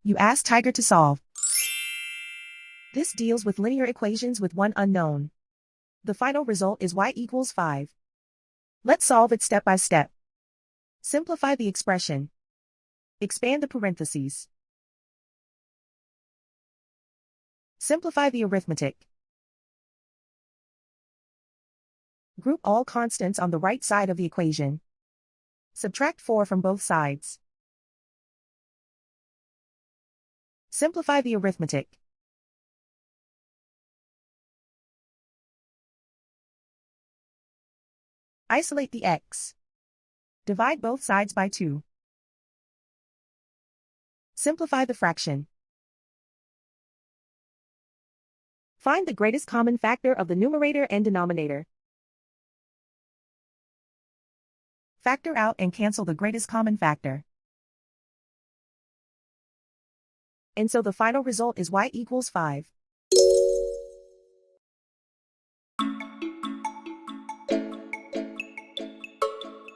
You ask Tiger to solve. This deals with linear equations with one unknown. The final result is y=5. Let's solve it step by step. Simplify the expression. Expand the parentheses. Simplify the arithmetic. Group all constants on the right side of the equation. Subtract 4 from both sides. Simplify the arithmetic. Isolate the x. Divide both sides by 2. Simplify the fraction. Find the greatest common factor of the numerator and denominator. Factor out and cancel the greatest common factor. And so the final result is y=5.